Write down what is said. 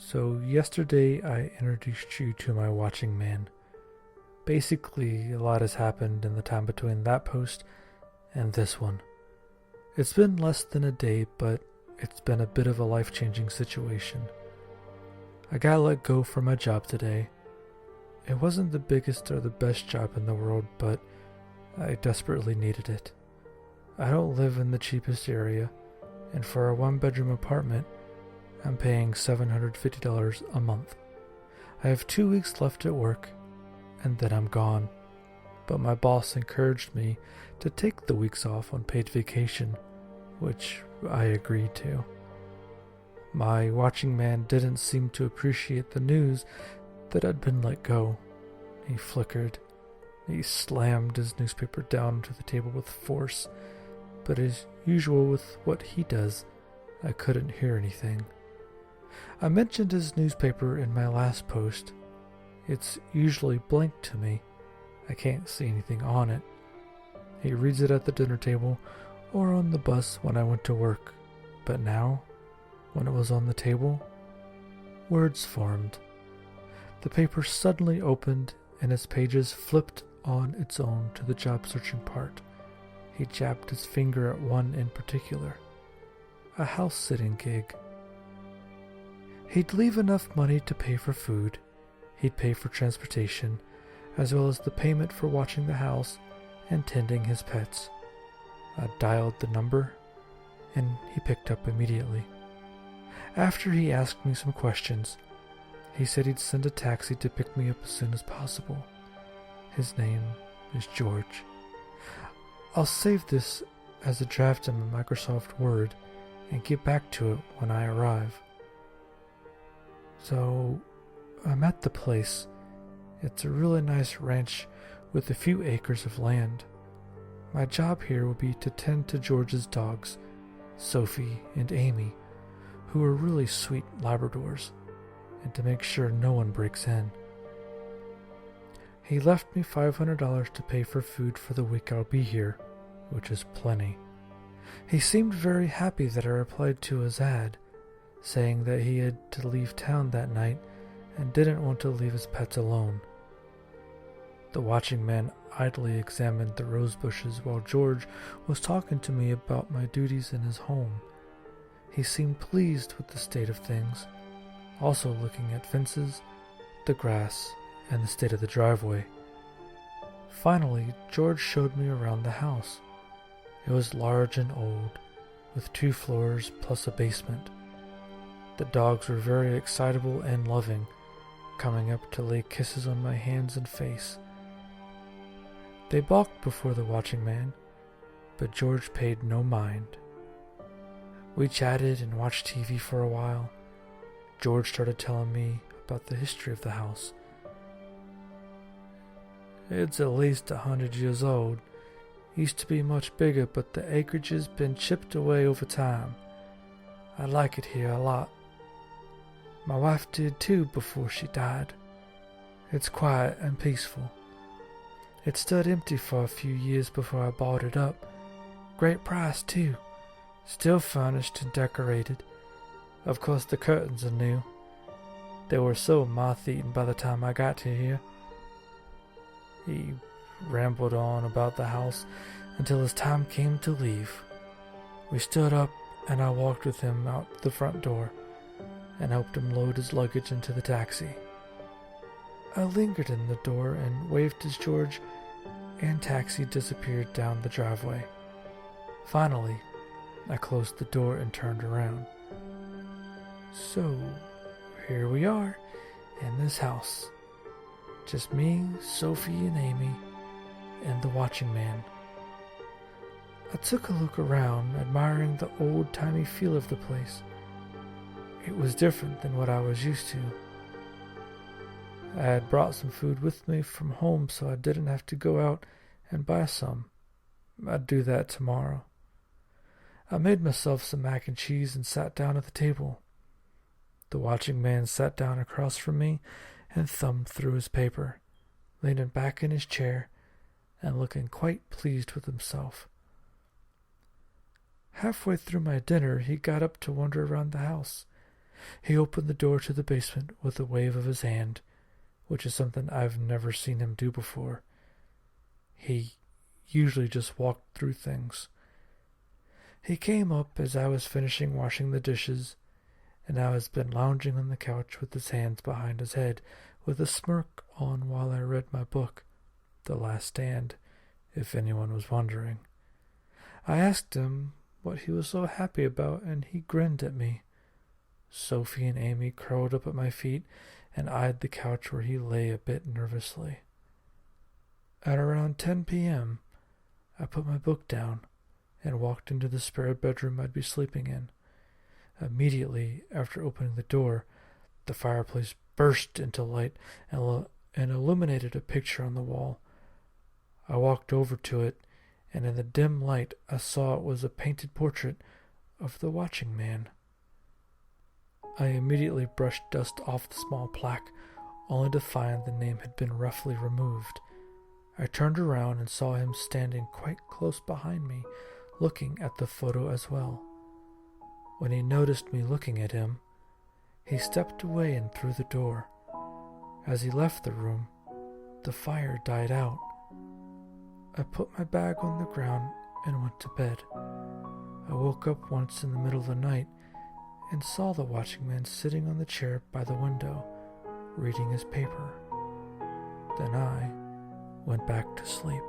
So yesterday I introduced you to my watching man. Basically, a lot has happened in the time between that post and this one. It's been less than a day, but it's been a bit of a life-changing situation. I got let go from my job today. It wasn't the biggest or the best job in the world, but I desperately needed it. I don't live in the cheapest area, and for a one-bedroom apartment, I'm paying $750 a month. I have 2 weeks left at work, and then I'm gone. But my boss encouraged me to take the weeks off on paid vacation, which I agreed to. My watching man didn't seem to appreciate the news that I'd been let go. He flickered. He slammed his newspaper down to the table with force, but as usual with what he does, I couldn't hear anything. I mentioned his newspaper in my last post. It's usually blank to me. I can't see anything on it. He reads it at the dinner table or on the bus when I went to work. But now, when it was on the table, words formed. The paper suddenly opened and its pages flipped on its own to the job searching part. He jabbed his finger at one in particular. A house-sitting gig. He'd leave enough money to pay for food. He'd pay for transportation, as well as the payment for watching the house and tending his pets. I dialed the number, and he picked up immediately. After he asked me some questions, he said he'd send a taxi to pick me up as soon as possible. His name is George. I'll save this as a draft in my Microsoft Word and get back to it when I arrive. So, I'm at the place. It's a really nice ranch with a few acres of land. My job here will be to tend to George's dogs, Sophie and Amy, who are really sweet Labradors, and to make sure no one breaks in. He left me $500 to pay for food for the week I'll be here, which is plenty. He seemed very happy that I replied to his ad, saying that he had to leave town that night and didn't want to leave his pets alone. The watching man idly examined the rose bushes while George was talking to me about my duties in his home. He seemed pleased with the state of things, also looking at fences, the grass, and the state of the driveway. Finally, George showed me around the house. It was large and old, with 2 floors plus a basement. The dogs were very excitable and loving, coming up to lay kisses on my hands and face. They balked before the watching man, but George paid no mind. We chatted and watched TV for a while. George started telling me about the history of the house. It's at least 100 years old. Used to be much bigger, but the acreage has been chipped away over time. I like it here a lot. My wife did too before she died. It's quiet and peaceful. It stood empty for a few years before I bought it up. Great price too. Still furnished and decorated. Of course the curtains are new. They were so moth-eaten by the time I got to here. He rambled on about the house until his time came to leave. We stood up and I walked with him out the front door and helped him load his luggage into the taxi. I lingered in the door and waved as George and taxi disappeared down the driveway. Finally, I closed the door and turned around. So, here we are in this house. Just me, Sophie and Amy, and the watching man. I took a look around, admiring the old-timey feel of the place. It was different than what I was used to. I had brought some food with me from home so I didn't have to go out and buy some. I'd do that tomorrow. I made myself some mac and cheese and sat down at the table. The watching man sat down across from me and thumbed through his paper, leaning back in his chair and looking quite pleased with himself. Halfway through my dinner, he got up to wander around the house. He opened the door to the basement with a wave of his hand, which is something I've never seen him do before. He usually just walked through things. He came up as I was finishing washing the dishes, and now has been lounging on the couch with his hands behind his head with a smirk on while I read my book, The Last Stand, if anyone was wondering. I asked him what he was so happy about, and he grinned at me. Sophie and Amy curled up at my feet and eyed the couch where he lay a bit nervously. At around 10 p.m., I put my book down and walked into the spare bedroom I'd be sleeping in. Immediately after opening the door, the fireplace burst into light and illuminated a picture on the wall. I walked over to it, and in the dim light I saw it was a painted portrait of the watching man. I immediately brushed dust off the small plaque, only to find the name had been roughly removed. I turned around and saw him standing quite close behind me, looking at the photo as well. When he noticed me looking at him, he stepped away and through the door. As he left the room, the fire died out. I put my bag on the ground and went to bed. I woke up once in the middle of the night and saw the watching man sitting on the chair by the window, reading his paper. Then I went back to sleep.